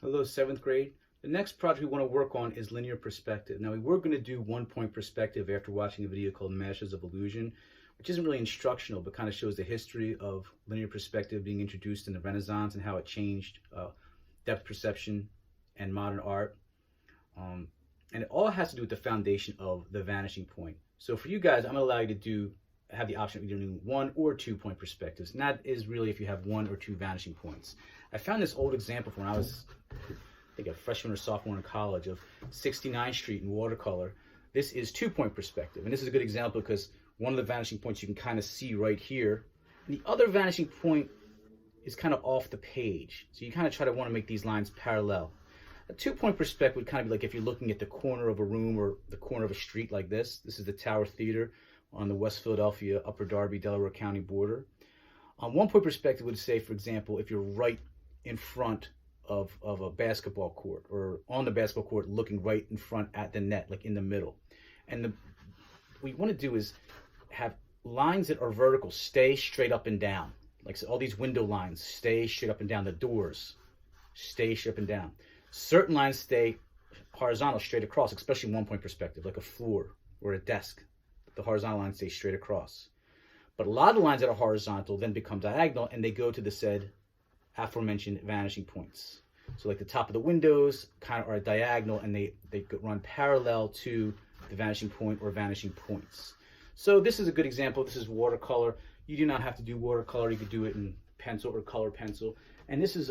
Hello, 7th grade. The next project we want to work on is linear perspective. Now, we were going to do 1-point perspective after watching a video called Masters of Illusion, which isn't really instructional, but kind of shows the history of linear perspective being introduced in the Renaissance and how it changed depth perception and modern art. And it all has to do with the foundation of the vanishing point. So for you guys, I'm going to allow you to have the option of either doing 1 or 2-point perspectives. And that is really if you have 1 or 2 vanishing points. I found this old example from when I was, I think, a freshman or sophomore in college of 69th Street in watercolor. This is 2-point perspective. And this is a good example because one of the vanishing points you can kind of see right here. And the other vanishing point is kind of off the page. So you kind of try to want to make these lines parallel. A 2-point perspective would kind of be like if you're looking at the corner of a room or the corner of a street like this. This is the Tower Theater on the West Philadelphia, Upper Darby, Delaware County border. 1-point perspective would say, for example, if you're right in front of a basketball court or on the basketball court looking right in front at the net, like in the middle. And what we want to do is have lines that are vertical stay straight up and down. Like so all these window lines stay straight up and down. The doors stay straight up and down. Certain lines stay horizontal straight across, especially 1-point perspective, like a floor or a desk. The horizontal lines stay straight across. But a lot of the lines that are horizontal then become diagonal and they go to the said aforementioned vanishing points. So like the top of the windows kind of are diagonal and they run parallel to the vanishing point or vanishing points. So this is a good example. This is watercolor. You do not have to do watercolor. You could do it in pencil or color pencil. And this is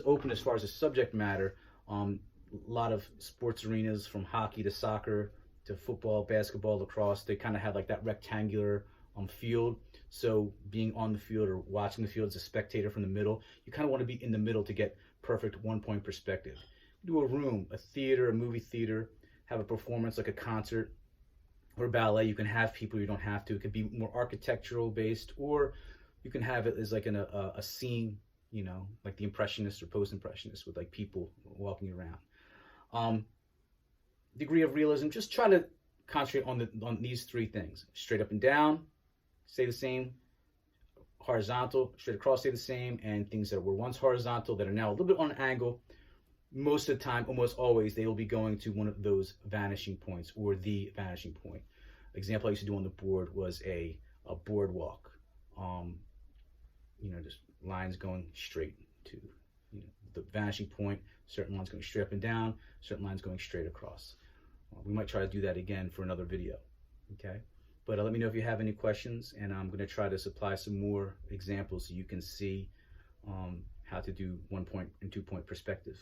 open as far as the subject matter. A lot of sports arenas, from hockey to soccer to football, basketball, lacrosse, they kind of have like that rectangular field. So being on the field or watching the field as a spectator from the middle, you kind of want to be in the middle to get perfect 1-point perspective. Do a room, a theater, a movie theater, have a performance like a concert or ballet. You can have people, you don't have to. It could be more architectural based, or you can have it as like a scene, you know, like the Impressionists or Post-Impressionists with like people walking around. Degree of realism, just try to concentrate on these 3 things. Straight up and down, stay the same. Horizontal, straight across, stay the same. And things that were once horizontal that are now a little bit on an angle, most of the time, almost always, they will be going to one of those vanishing points or the vanishing point. Example I used to do on the board was a boardwalk. You know, just lines going straight to, you know, the vanishing point, certain lines going straight up and down, certain lines going straight across. We might try to do that again for another video, okay? But let me know if you have any questions, and I'm going to try to supply some more examples so you can see how to do 1-point and 2-point perspective.